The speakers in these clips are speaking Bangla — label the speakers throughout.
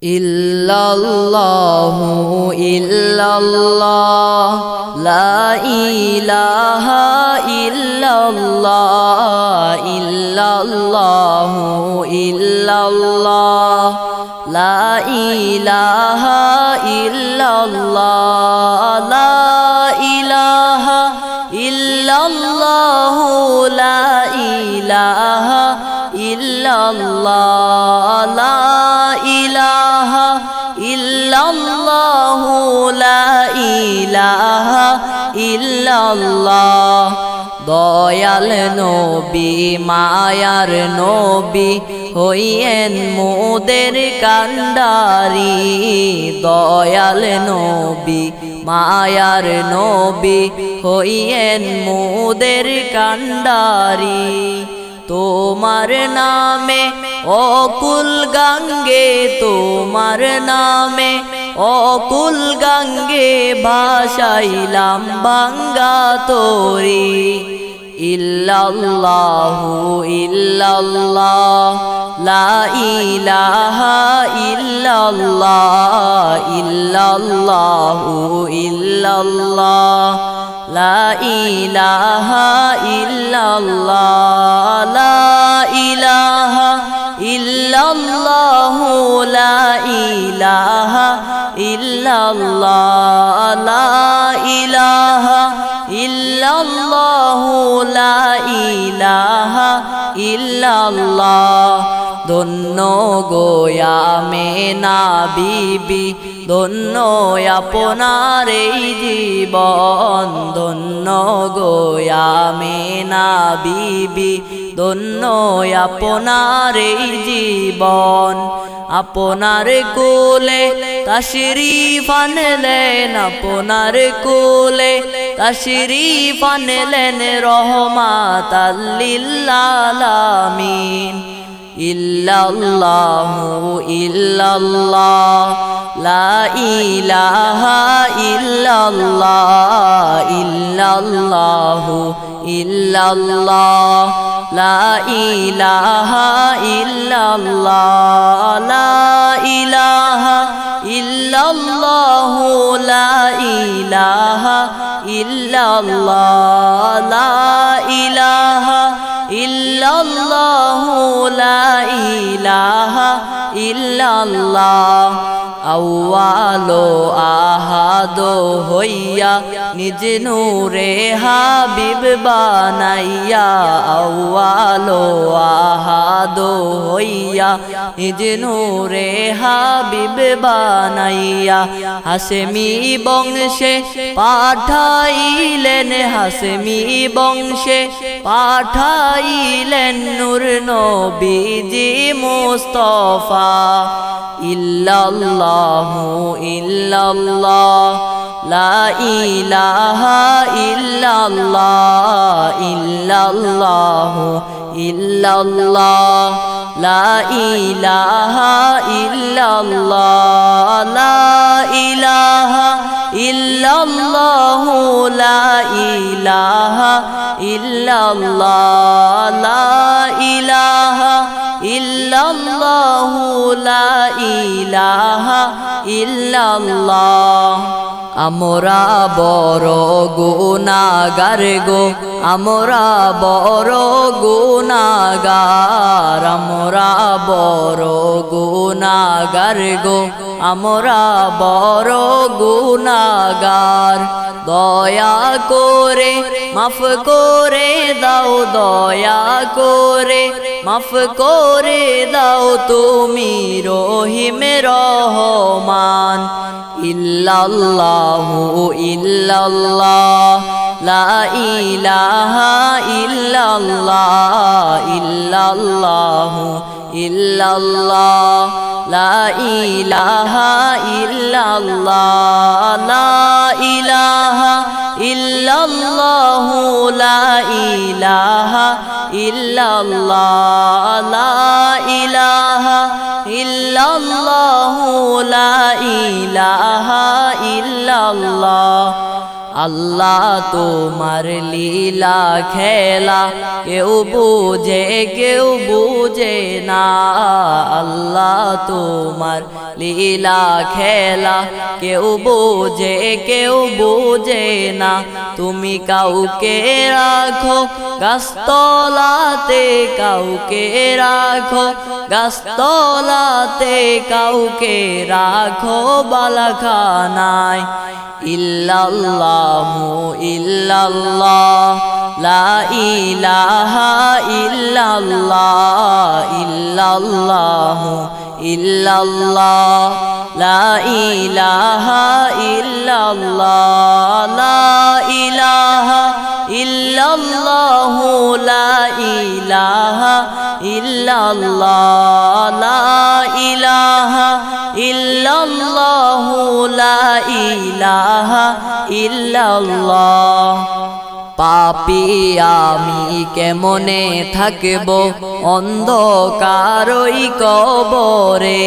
Speaker 1: ইল্লাল্লাহু ইল্লাল্লাহ লা ইলাহা ইল্লাল্লাহ ইল্লাল্লাহু ইল্লাল্লাহ লা ইলাহা ইল্লাল্লাহ লা ইলাহা ইল্লাল্লাহু লা ইলাহা ইল্লাল্লাহ লা ইলাহা ইল্লাল্লাহু লা ইলাহা ইল্লাল্লাহ দয়াল নবী মায়ার নবী হইয়েন মোদের কান্ডারি দয়াল নবী মায়ার নবী হইয়েন মোদের কান্ডারি তোমার নামে অকুল গঙ্গে তোমার নামে অকুল গঙ্গে ভাসাইলাম বাঙ্গা তোরি ইল্লাল্লাহু ইল্লাল্লাহ লা ইলাহা ইল্লাল্লাহ ইল্লাল্লাহু ইল্লাল্লাহ লা ইলাহা ইল্লাল্লাহ লা ইলাহা ইল্লাল্লাহু লা ইলাহা ইল্লাল্লাহ লা ইলাহা ইল্লাল্লাহু লা ইলাহা ইল্লাল্লাহ ধন্য গোয়ামে না বিবি ধন্য আপনার এই জীবন ধন্য গোয়ামে না বিবি ধন্য আপনার এই জীবন আপনার কোলে তাশরীফ আনলেন আপনার কোলে তাশরীফ আনলেন রহমাতাল লিল আলামিন ইল্লাল্লাহু ইল্লাল্লাহ লা ইলাহা ইল্লাল্লাহ ইল্লাল্লাহু ইল্লাল্লাহ লা ইলাহা ইল্লাল্লাহ লা ইলাহা ইল্লাল্লাহু লা ইলাহা ইল্লাল্লাহ লা ইলাহা ইল্লাল্লাহু লা ইলাহা ইল্লাল্লাহ আউয়ালো আহাদো হইয়া নিজ নূরে হাবিব বানাইয়া আউয়ালো আহাদো হইয়া নিজ নূরে হাবিব বানাইয়া হাশেমি বংশে পাঠাইলেন হাশেমি বংশে পাঠাইলেন নূর নবীজি মুস্তাফা ইল্লাল্লাহু ইল্লাল্লাহ লা ইলাহা ইল্লাল্লাহ ইল্লাল্লাহু ইল্লাল্লাহ লা ইলাহা ইল্লাল্লাহ লা ইলাহা ইল্লাল্লাহু লা ইলাহা ইল্লাল্লাহ লা ইলাহা ইল্লাল্লাহু লা ইলাহা ইল্লাল্লাহ আমরা বড় গুনাহগার গো আমরা বড় গুনাহগার আমরা বড় গুনাহগার গো আমরা বড় গুনাহগার দয়া করে মাফ করে দাও দয়া করে মাফ করে দাও তুমি রহিম রহমান ইল্লাল্লাহু ইল্লাল্লাহ লা ইলাহা ইল্লাল্লাহ ইল্লাল্লাহু ইল্লাল্লাহ লা ইলাহা ইল্লাল্লাহ লা ইলাহা ইল্লাল্লাহু লা ইলাহা ইল্লাল্লাহ লা ইলাহা ইল্লাল্লাহু লা ইলাহা ইল্লাল্লাহ আল্লাহ তোমার লীলা খেলা কেউ বুঝে না আল্লাহ তোমার লীলা খেলা কেউ বুঝে না তুমি কাউকে রাখো গাছতলাতে কাউকে রাখো গাছতলাতে কাউকে রাখো বালাখানায় ইল্লাল্লাহু ইল্লাল্লাহ লা ইলাহা ইল্লাল্লাহ ইল্লাল্লাহু ইল্লাল্লাহ লা ইলাহা ইল্লাল্লাহ লা ইলাহা ইল্লাল্লাহু লা ইলাহা ইল্লাল্লাহ লা ইলাহা ইল্লাল্লাহু লা ইলাহা ইল্লাল্লাহ পাপী আমি কেমনে থাকব অন্ধকারই কবরে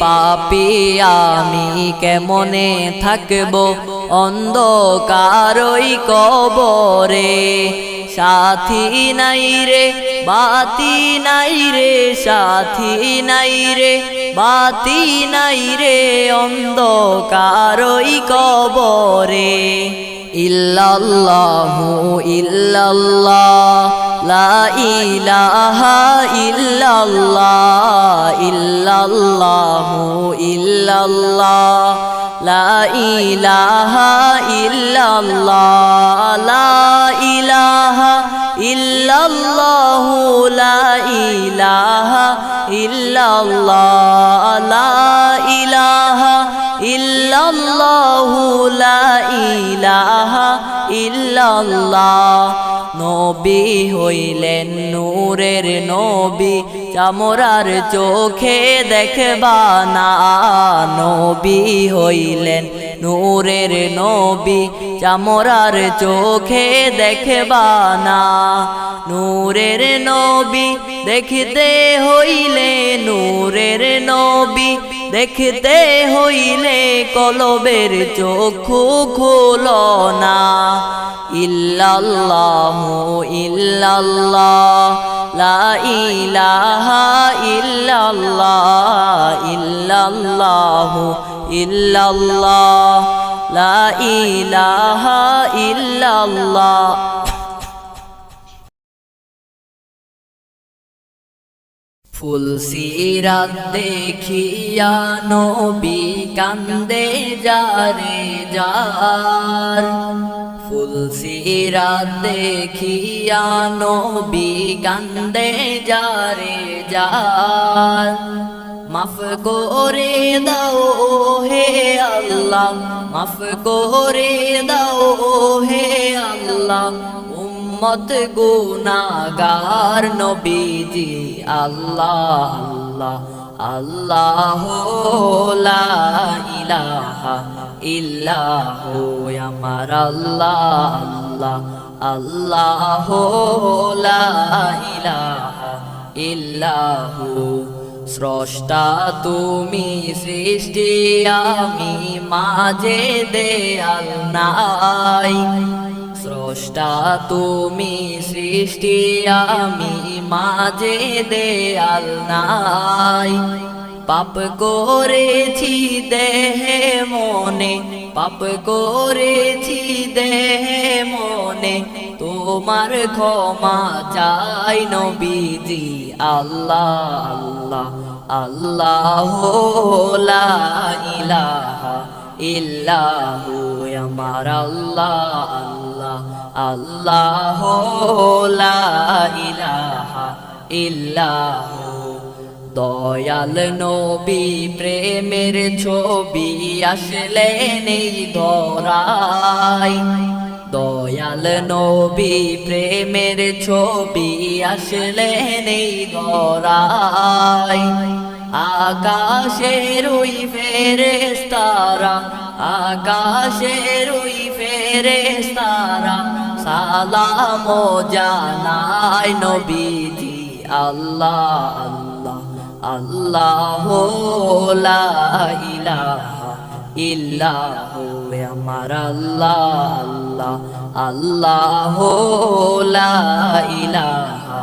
Speaker 1: পাপী আমি কেমনে থাকব অন্ধকারই কবরে সাথী নাই রে বাতি নাই রে সাথী নাই রে বাতি নাই রে অন্ধকারই কবরে ইল্লাল্লাহু ইল্লাল্লাহ লা ইলাহা ইল্লাল্লাহ ইল্লাল্লাহু ইল্লাল্লাহ লা ইলাহা ইল্লাল্লাহ লা ইলাহা ইল্লাল্লাহু লা ইলাহা ইল্লাল্লাহ লা ইলাহা ইল্লাল্লাহু লা ইলাহা ইল্লাল্লাহ নবী হইলেন নূরের নবী চামড়ার চোখে দেখবা না নবী হইলেন নূরের নবী চামড়ার চোখে দেখবা না নূরের নবী দেখতে হইলে নূরের নবী দেখতে হইলে কলবের চক্ষু খোলো না ইল্লাল্লাহু ইল্লাল্লাহ লা ইলাহা ইল্লাল্লাহ ইল্লাল্লাহু ইল্লাল্লাহ লা ইলাহা ইল্লাল্লাহ ফুল সিরাত দেখিয়া নবী কান্দে যারে যার ফুল সিরাত দেখিয়া নবী কান্দে যারে যার মাফ করে দাও হে আল্লাহ মাফ করে দাও হে আল্লাহ উম্মত গুনাহগার নবীজি আল্লাহ আল্লাহ আল্লাহ লা ইলাহা ইল্লাহু আমার আল্লাহ আল্লাহ আল্লাহ লা ইলাহা ইল্লাহু স্রষ্টা তুমি সৃষ্টি আমি মাঝে দেয়াল নাই স্রষ্টা তুমি সৃষ্টি আমি মাঝে দেয়াল নাই পাপ করেছি দেহে মনে পাপ করেছি দেহে মনে তোমার ক্ষমা চাই নবীজি আল্লাহ আল্লাহ আল্লাহ লা ইলাহা ইল্লাহু আমার আল্লাহ আল্লাহ আল্লাহ লা ইলাহা ইল্লাহু দয়াল নবী প্রেমের ছবি আসলেন এই ধরায় দয়াল নবী প্রেমের ছবি আসলেন এই ধরায় আকাশের ওই ফেরেশতারা আকাশের ওই ফেরেশতারা সালাম জানায় নবীজি আল্লাহ আল্লাহ আল্লাহ লা ইলাহা ইল্লাহু আমার আল্লাহ আল্লাহ আল্লাহ লা ইলাহা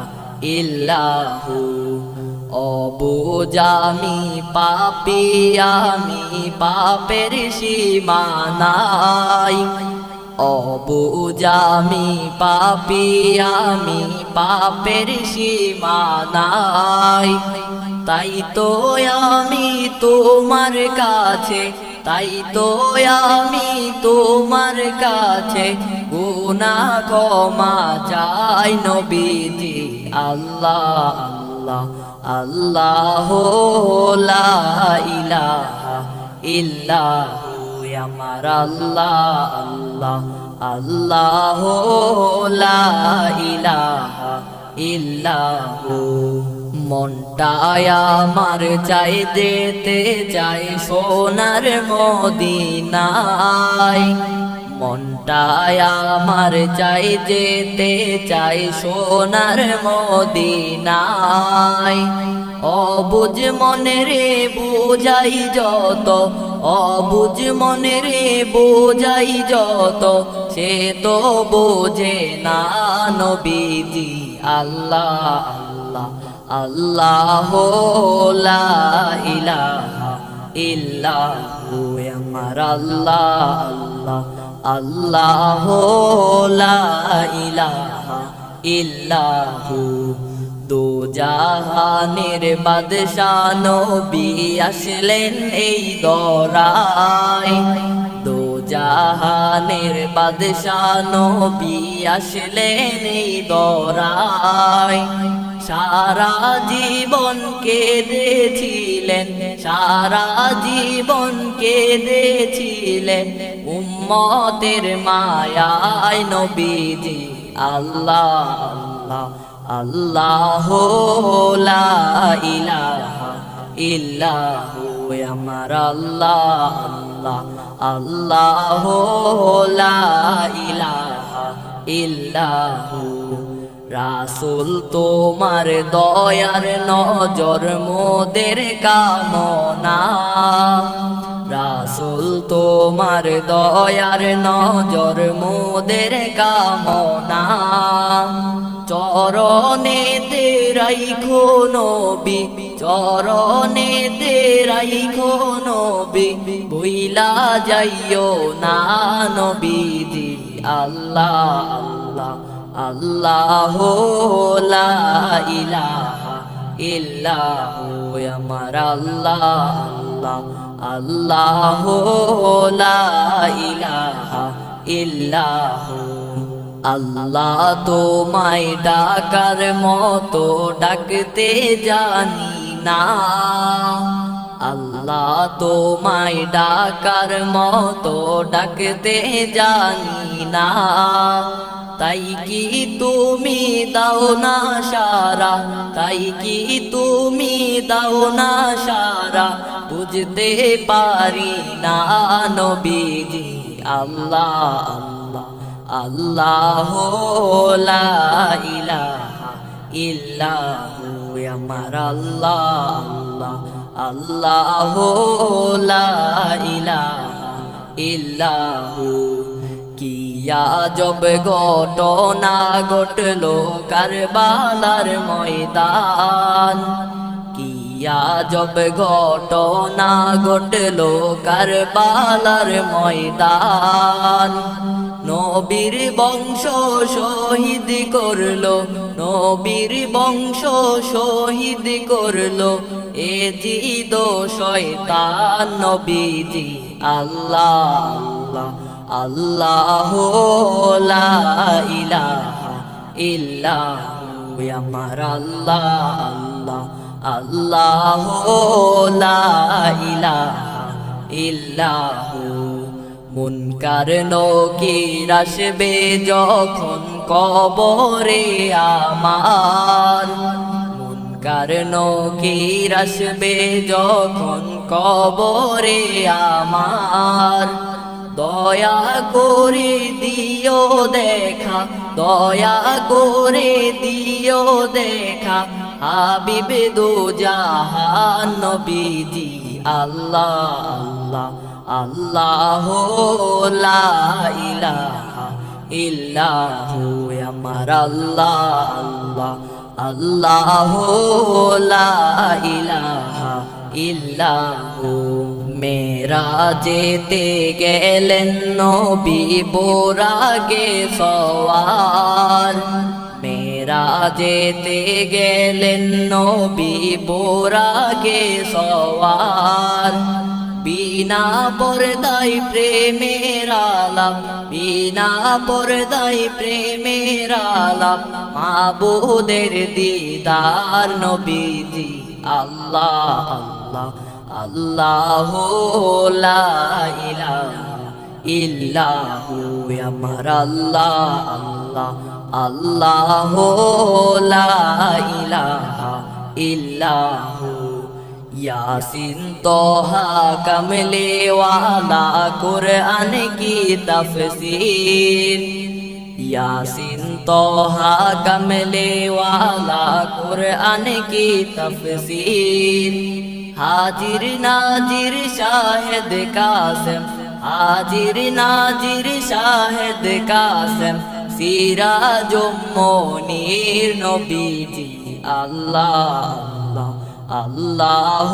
Speaker 1: ইল্লাহু অবুঝামি পাপী আমি পাপের সীমানাই অবুঝামি পাপী আমি পাপের সীমানাই তাই তো আমি তোমার কাছে তাই তো আমি তোমার কাছে গুনাহ ক্ষমা চাই নবীজি আল্লাহ আল্লাহ আল্লাহ লা ইলাহা ইল্লাহু আমার আল্লাহ আল্লাহ আল্লাহ লা ইলাহা ইল্লাহু মনটায় আমার চাই যেতে চাই সোনার মদিনায় মনটায় আমার চাই যেতে চাই সোনার মদিনায় অবুঝ মনে রে বুঝাই যত অবুঝ মনে রে বুঝাই যত সে তো বোঝে না নবীজি আল্লাহ আল্লাহ লা ইলাহা ইল্লাহু আমার আল্লাহ আল্লাহ লা ইলাহা ইল্লাহু দু জাহানের বাদশাহ নবী আসলেন এই দরায় দু জাহানের বাদশাহ নবী আসলেন এই দরায় সারা জীবন কেঁদেছিলেন সারা জীবন কেঁদেছিলেন উম্মতের মায়ায় নবীজি আল্লাহ আল্লাহ লা ইলাহা ইল্লাহু আমার আল্লাহ আল্লাহ লা ইলাহা ইল্লাহু রাসূল তোমার দয়ার নজর মোদের কামনা রাসূল তোমার দয়ার নজর মোদের কামনা চরণে রাইখো নবী চরণে রাইখো নবী ভুইলা যাইও না নবীজি আল্লাহ আল্লাহ লা ইলাহা ইল্লাহু আমার আল্লাহ আল্লাহ লা ইলাহা ইল্লাহু আল্লাহ তোমায় ডাকার মতো ডাকতে জানি না আল্লাহ তোমায় ডাকার মতো ডাকতে জানি না তাই কি তুমি দাও না সারা তাই কি তুমি দাও না সারা বুঝতে পারি না নবীজি আল্লাহ আল্লাহ লা ইলাহা ইল্লাহু আমার আল্লাহ আল্লাহ লা ইলাহা ইল্লাহু কিয়া জব ঘটনা ঘটলো কারবালার ময়দান কিয়া জব ঘটনা ঘটলো কারবালার ময়দান নবীর বংশ শহীদ করলো নবীর বংশ শহীদ করলো এ জিদ শয়তান নবীজি আল্লাহ আল্লাহ লা ইলাহা ইল্লাহু আমার আল্লাহ আল্লাহ লা ইলাহা ইল্লাহু মুনকার নকির আসবে যখন কবরে আমার মুনকার নকির আসবে যখন কবরে আমার দয়া করে দিও দেখা দয়া করে দিও দেখা হাবিব দু জাহান নবীজি আল্লাহ আল্লাহ লা ইলাহা ইল্লাহু আমার আল্লাহ আল্লাহ আল্লাহ লা ইলাহা ইল্লাহু মেরাজেতে গেলেন নবী বোরাগে সওয়ার মেরাজেতে গেলেন নবী বোরাগে সওয়ার বিনা পর্দায় প্রেমের আলাপ বিনা পর্দায় প্রেমের আলাপ মাবুদের দিদার নবীজি আল্লাহ আল্লাহ আল্লাহ লা ইলাহা ইল্লাহু আমার আল্লাহ আল্লাহ আল্লাহ লা ইলাহা ইল্লাহু यासिन तोहा कमले वाला कुरान की तफसीर यासिन तोहा कमले वाला कुरान की तफसीर हाजिर नाजिर शाहिद कासिम हाजिर नाजिर शाहिद कासिम सिराजुम मुनीर नबीजी अल्लाह अल्लाह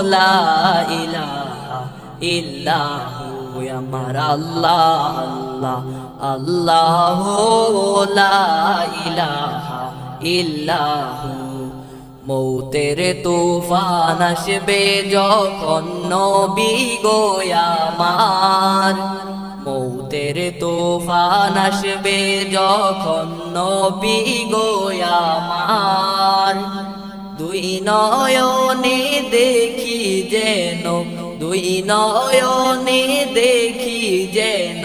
Speaker 1: ला इलाहा इल्लाहु আমার আল্লাহ আল্লাহ আল্লাহ লা ইলাহা ইল্লাহু মৌতের তুফান আসবে যখন নবী গো আমার মৌতের তুফান আসবে যখন নবী গো আমার দুই নয়নে দেখি যেন দুই নয়নে দেখি যেন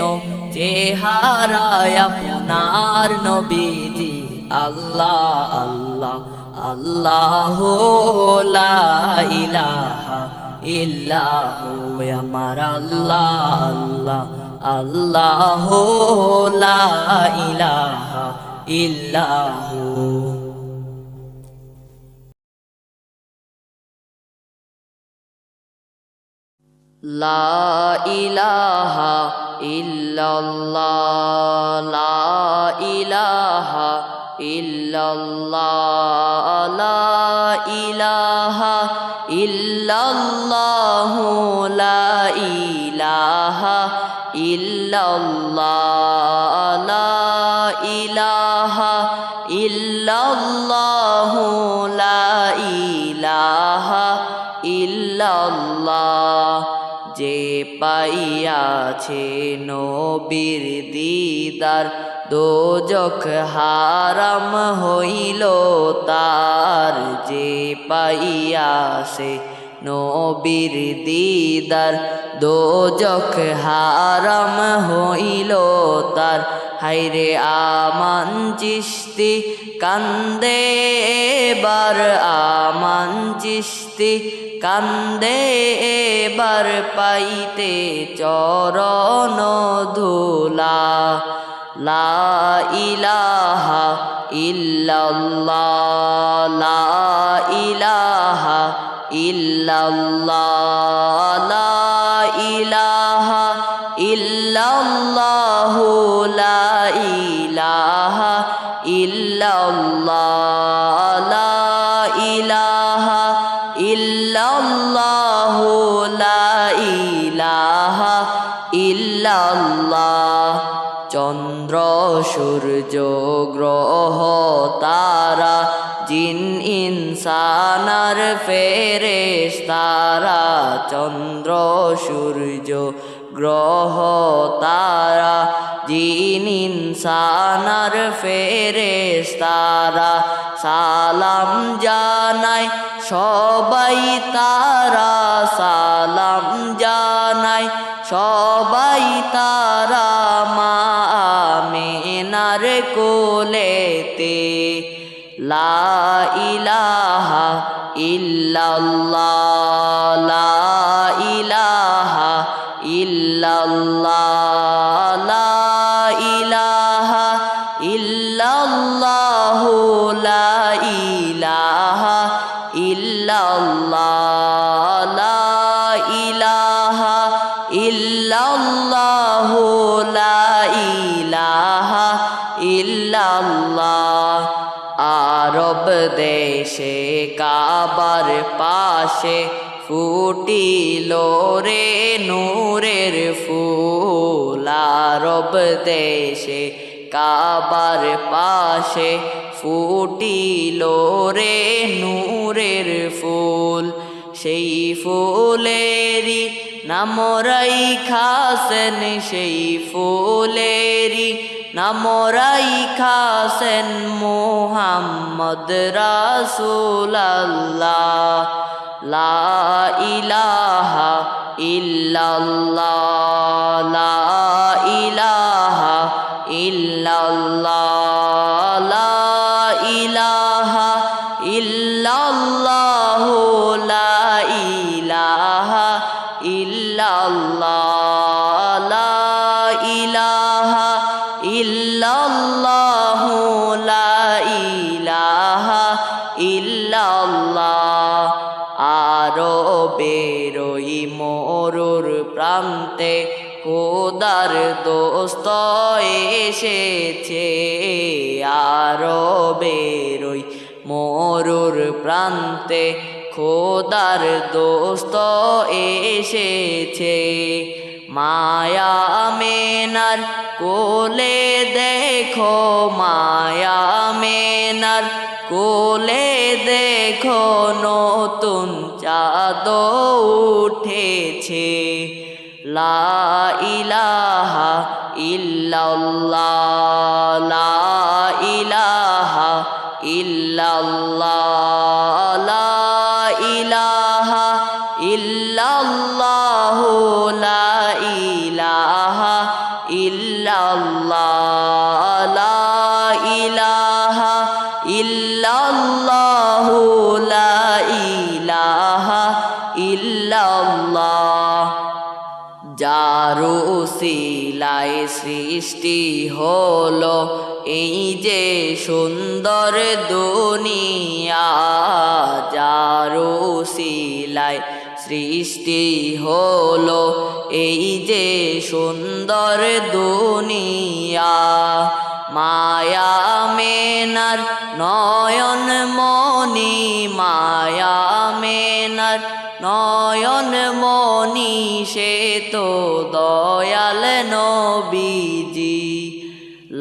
Speaker 1: চেহারায় আপনার নবীজি আল্লাহ আল্লাহ আল্লাহ লা ইলাহা ইল্লাহু আমার আল্লাহ আল্লাহ আল্লাহ লা ইলাহা ইল্লাহু লা ইলাহা ইল্লাল্লাহ লা ইলাহা ইল্লাল্লাহ লা ইলাহা ইল্লাল্লাহ লা ইলাহা ইল্লাল্লাহ লা ইলাহা ইল্লাল্লাহ লা ইলাহা ইল্লাল্লাহ যে পাইয়াছে নবীর দিদার দোজখ হারাম হইল তার যে পাইয়াছে নবীর দিদার দোজখ হারাম হইল তার হায়রে আমান চিশতি কান্দে এবার আমান চিশতি কান্দে এবার পাইতে চরণ ধুলা লা ইলাহা ইল্লাল্লাহ লা ইলাহা ইল্লাল্লাহ লা ইলাহা ইল্লাল্লাহ লা ইলাহা ইল্লাল্লাহ লা ইলাহা ইল্লাল্লাহ লা ইলাহা ইল্লাল্লাহ চন্দ্র সূর্য গ্রহ তারা জিন ইনসানার ফেরেশতারা চন্দ্র সূর্য গ্রহ তারা জিন ইনসানার ফেরেশতারা সালাম জানায় সবাই তারা সালাম জানায় সবাই তারা মা আমিনার কোলেতে লা ইলাহা ইল্লাল্লাহ লা ইলাহা ইল্লাল্লাহ লা ইলাহা ইল্লাল্লাহ লা ইলাহা ইল্লাল্লাহ লা ইলাহা ইল্লাল্লাহু লা ইলাহা ইল্লাল্লাহ। আরব দেশে কাবার পাশে ফুটিল রে নূরের ফুল। আরব দেশে কাবার পাশে ফুটিল রে নূরের ফুল। সেই ফুলেরি নাম রাইখাছেন, সেই ফুলেরি নাম রাইখাছেন মুহাম্মদ রাসূলুল্লাহ। লা ইলাহা ইল্লাল্লাহ, লা ইলাহা ইল্লাল্লাহ, লা ইলাহা ইল্লাল্লাহ, লা ইলাহা ইল্লাল্লাহ, লা ইলাহা ইল্লাল্লাহ, লা ইলাহা ইল্লাল্লাহ। আরবের ওই মরুর প্রান্তে খোদার দোস্ত এসেছে। আরবের ওই মরুর প্রান্তে খোদার দোস্ত এসেছে। মায়া মেনার কোলে দেখো, মায়া মেনার কোলে দেখো নতুন চাঁদ উঠেছে। লা ইলাহা ইল্লাল্লাহ, লা ইলাহা ইল্লাল্লাহ, লা ইলাহা ইল্লাল্লাহ, লা ইলাহা ইল্লাল্লাহ, লা ইলাহা ইল্লাল্লাহ, লা ইলাহা ইল্লাল্লাহ। যার উসিলায় সৃষ্টি হলো এই যে সুন্দর দুনিয়া। যার উসিলায় সৃষ্টি হলো এই যে সুন্দর দুনিয়া। মায়া মেনার নয়ন মনি, মায়া মেনার নয়ন মনি, সে তো দয়াল নবীজি।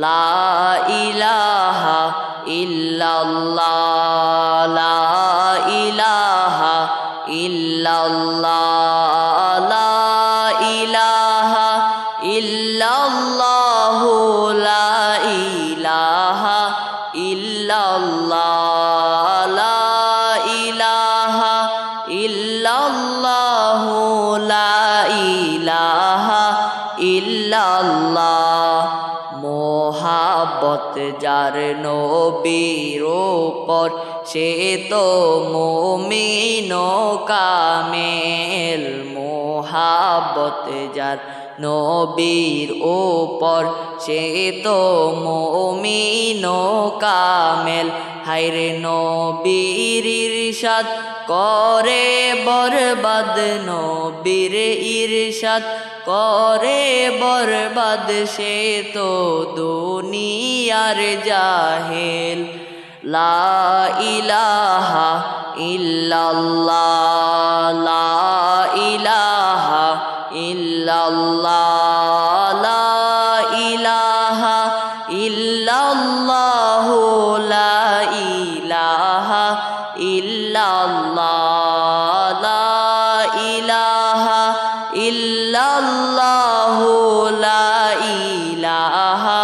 Speaker 1: লা ইলাহা ইল্লাল্লাহ, লা ইলাহা ইল্লাল্লাহ, লা ইলাহা ইল্লাল্লাহ, লা ইলাহা ইল্লাল্লাহ, লা ইলাহা ইল্লাল্লাহ, লা ইলাহা ইল্লাল্লাহ। মোহাব্বত যার নবীর উপর, সে তো মুমিন কামেল। মোহাব্বত যার নবীর উপর, সে তো মুমিন কামেল। হায়রে নবীর ইরশাদ করে বরবাদ, নবীর ইরশাদ করে বরবাদ, সে তো দুনিয়ার জাহেল। লা ইলাহা ইল্লাল্লাহ, লা ইলাহা ইল্লাল্লাহ, লা ইলাহা ইল্লাল্লাহ, লা ইলাহা ইল্লাল্লাহ, লা ইলাহা ইল্লাল্লাহ, লা ইলাহা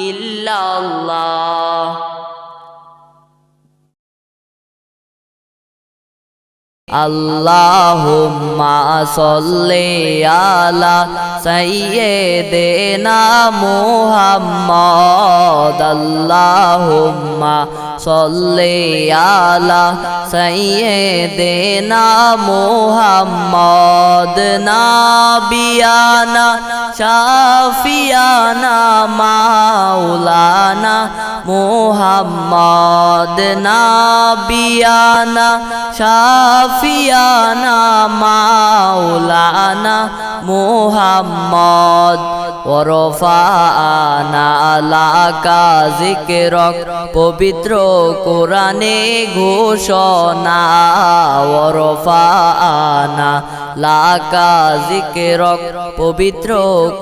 Speaker 1: ইল্লাল্লাহ। আল্লাহুম্মা সাল্লি আলা সাইয়্যিদিনা মুহাম্মদ। আল্লাহুম্মা সল্লি আলা সাইয়্যিদিনা মুহাম্মদ নাবিয়ানা শাফিয়ানা মাওলানা মুহাম্মদ নাবিয়ানা শাফিয়ানা মাওলানা মুহাম্মদ ওরফানা লাকা যিকরক পবিত্র কোরআনে ঘোষণা ওরফানা লাকা যিকরক পবিত্র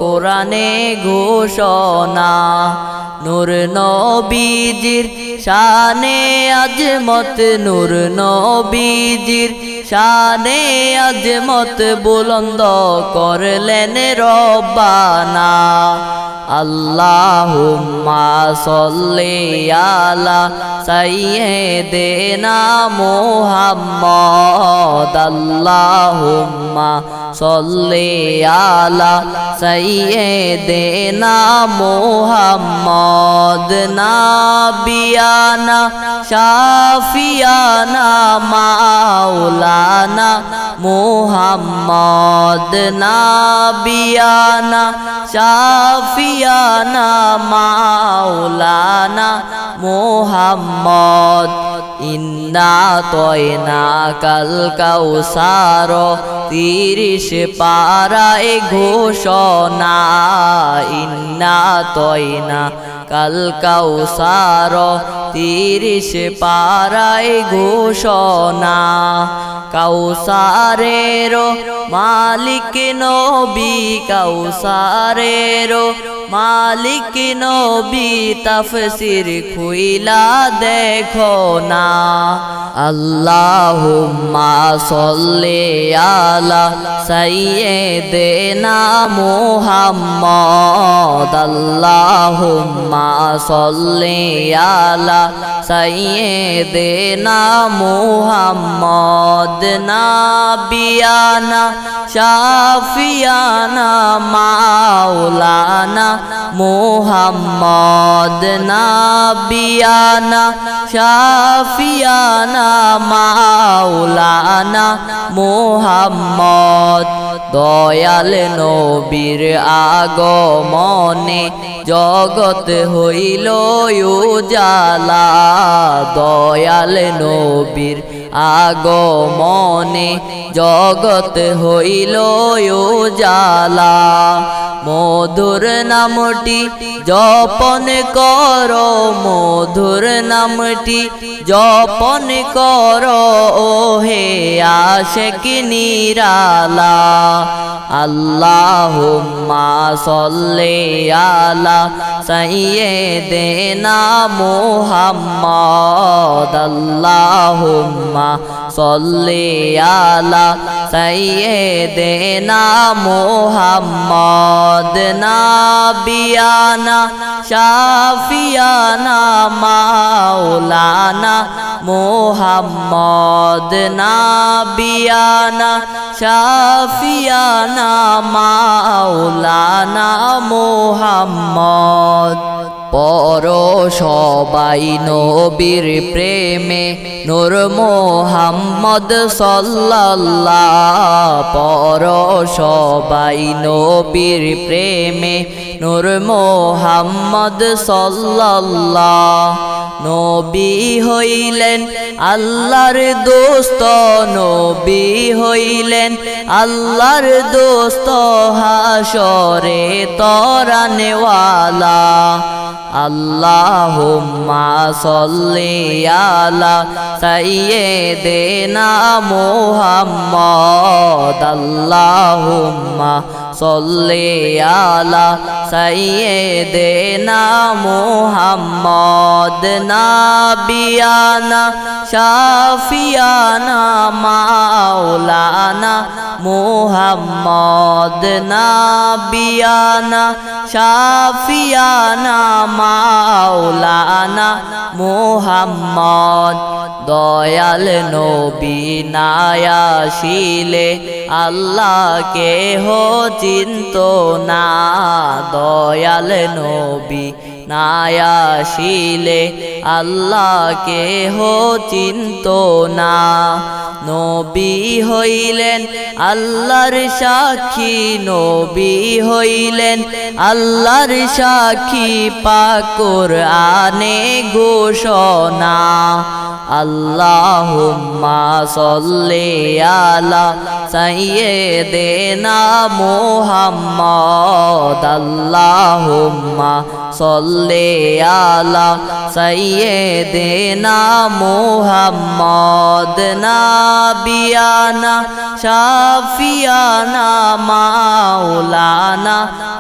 Speaker 1: কোরআনে ঘোষণা নূর নবীজির শানে আজমত নূর নবীজির শানে আজমত বুলন্দ করলেন রব্বানা আল্লাহুম্মা সল্লি আলা সাইয়্যিদিনা মুহাম্মদ আল্লাহুম্মা সল্লি আলা সাইয়্যিদিনা মুহাম্মদ নাবিয়ানা শাফিয়ানা মাওলানা মুহাম্মদ নাবিয়ানা শাফিয়ানা মাওলানা মুহাম্মদ ইন্না তয়না কাল কাউসার 30 পারায় ঘোষণা ইন্না তয়না কাল কাউসার 30 পারায় ঘোষণা কাউসারের মালিক নবী কাউসারের মালিক নবী তাফসীর খুইলা দেখো না আল্লাহুম্মা সল্লি আলা সাইয়্যিদিনা মুহাম্মদ আল্লাহুম্মা সল্লি আলা সাইয়্যিদিনা মুহাম্মদ নাবিয়ানা শাফিয়ানা মাওলানা মুহাম্মদ নাবিয়ানা শাফিয়ানা মাওলানা মুহাম্মদ দয়াল নবীর আগমনে জগৎ হইল উজালা দয়াল নবীর আগমনে জগৎ হইল উজালা মধুর নামটি জপন করো মধুর নামটি জপন করো ওহে আশিক নিরালা আল্লাহুম্মা সল্লি আলা সাইয়্যিদিনা মুহাম্মদ আল্লাহুম্মা সল্লি আলা সাইয়্যিদিনা মুহাম্মদ নাবিয়ানা শাফিয়ানা মাওলানা মুহাম্মদ নাবিয়ানা শাফিয়ানা মাওলানা মুহাম্মদ পর সবাই নবীর প্রেমে নূর মুহাম্মদ সাল্লাল্লাহ পর সবাই নবীর প্রেমে নূর মুহাম্মদ সাল্লাল্লাহ নবী হইলেন আল্লাহর দোস্ত নবী হইলেন আল্লাহর দোস্ত হাসরে তরানেওয়ালা আল্লাহুম্মা সল্লি আলা সাইয়্যিদিনা মুহাম্মদ আল্লাহুম্মা সল্লি আলা সাইয়্যিদিনা মুহাম্মদ নাবিয়ানা শাফিয়ানা মাওলানা মুহাম্মদ নাবিয়ানা শাফিয়ানা মাওলানা মুহাম্মদ দয়াল নবী নায়াসিলে আল্লাহকে হো চিন্ত না দয়াল নবী না আসিলে আল্লাহকে চিনত না। নবী হইলেন আল্লাহর সাক্ষী, নবী হইলেন আল্লাহর সাক্ষী, পাক কোরআনে ঘোষণা। আল্লাহুম্মা সাল্লি আলা সাইয়্যিদিনা মুহাম্মদ, আল্লাহুম্মা সাল্লি আলা সাইয়্যিদিনা মুহাম্মদ। নাবিয়ানা শাফিয়ানা মাওলানা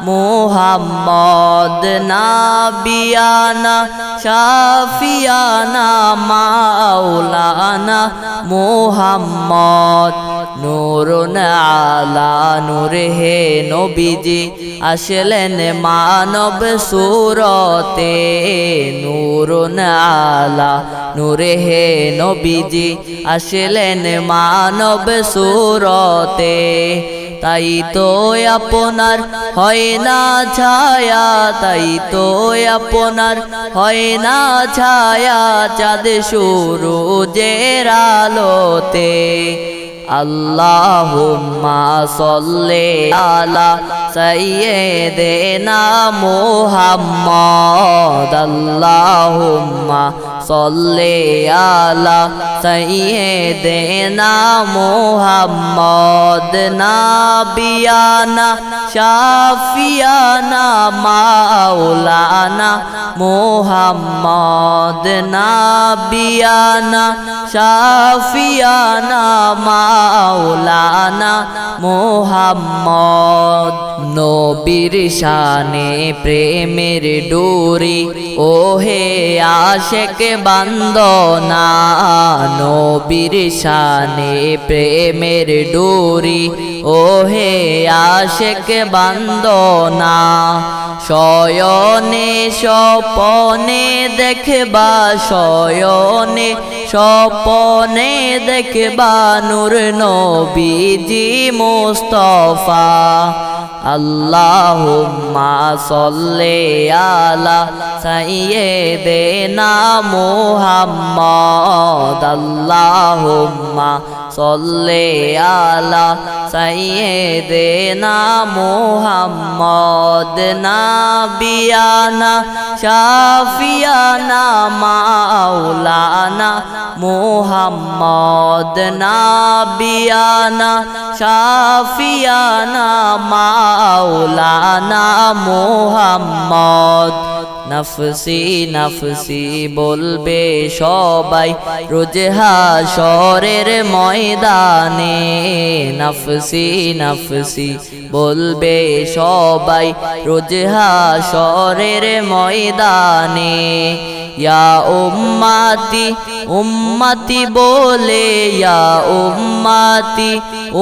Speaker 1: মুহাম্মদ, নাবিয়ানা শাফিয়ানা মাওলানা মুহাম্মদ। নূরুন আলা নূর হে নবীজি আসলেন মানব সুরতে, নূরুন আলা নূর হে নবীজি আসলেন মানব সুরতে। তাই তো আপনার হয় না ছায়া, তাই তো আপনার হয় না ছায়া চাঁদ সূরজের আলোতে। আল্লাহুম্মা সাল্লি আলা সাইয়্যিদিনা মুহাম্মদ, আল্লাহুম্মা সাল্লি আলা সাইয়্যিদিনা মুহাম্মদ। নাবিয়ানা শাফিয়ানা মাওলানা মুহাম্মদ, নাবিয়ানা শাফিয়ানা মাওলানা মুহাম্মদ। নবীর শানে প্রেমের ডোরি ওহে আশেক বান্দনা, নবীর শানে প্রেমের ডোরি ওহে আশেক বান্দনা। শয়নে স্বপনে দেখবা, শয়নে স্বপনে দেখবা নূর নবীজি মুস্তাফা। আল্লাহুম্মা সাল্লি আলা সাইয়্যিদিনা মুহাম্মদ, আল্লাহুম্মা সাল্লি আলা সাইয়্যিদিনা মুহাম্মদ। নাবিয়ানা শাফিয়ানা মাওলানা মুহাম্মদ, নাবিয়ানা শাফিয়ানা মাওলানা মুহাম্মদ। নফসি নফসি বলবে সবাই রোজ হাশরের ময়দানে, নফসি নফসি বলবে সবাই রোজ হাশরের ময়দানে। ইয়া উম্মতি উম্মতি বলে, ইয়া উম্মতি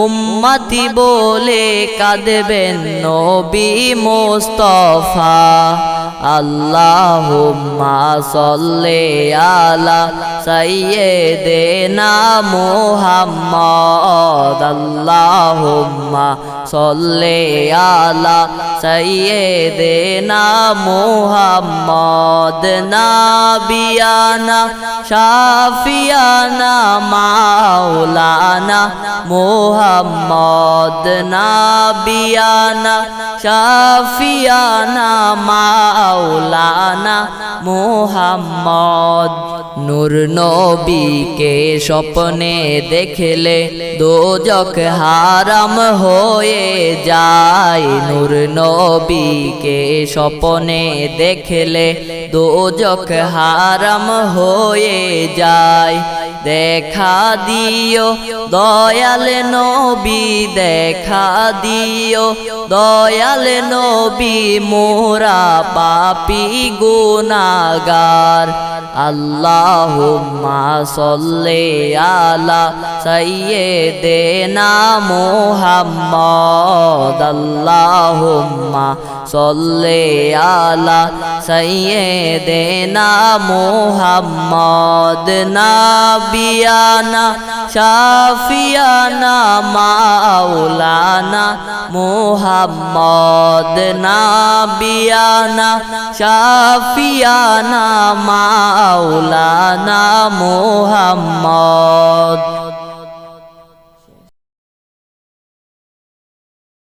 Speaker 1: উম্মতি বলে কাঁদবেন নবী মুস্তাফা। আল্লাহুম্মা সাল্লি আলা সাইয়্যিদিনা মুহাম্মদ, আল্লাহুম্মা সাল্লি আলা সাইয়্যিদিনা মুহাম্মদ। নাবিয়ানা শাফিয়ানা মাওলানা মুহাম্মদ, নাবিয়ানা শাফিয়ানা মাওলানা মুহাম্মদ। নূর নবীকে স্বপ্নে দেখলে দোজখ হারাম হয়ে যায়, নূর নবীকে স্বপ্নে দেখলে দোজখ হারাম হয়ে যায়। দেখা দিও দয়াল নবী, দেখা দিও দয়াল নবী, মোরা পাপী গুনাহগার। আল্লাহুম্মা সাল্লি আলা সাইয়্যিদিনা মুহাম্মদ আল্লাহুম্মা সাল্লি আলা সাইয়্যিদিনা মুহাম্মদ নাবিয়ানা শাফিয়ানা মাওলানা মুহাম্মদ নাবিয়ানা শাফিয়ানা মাওলানা মুহাম্মদ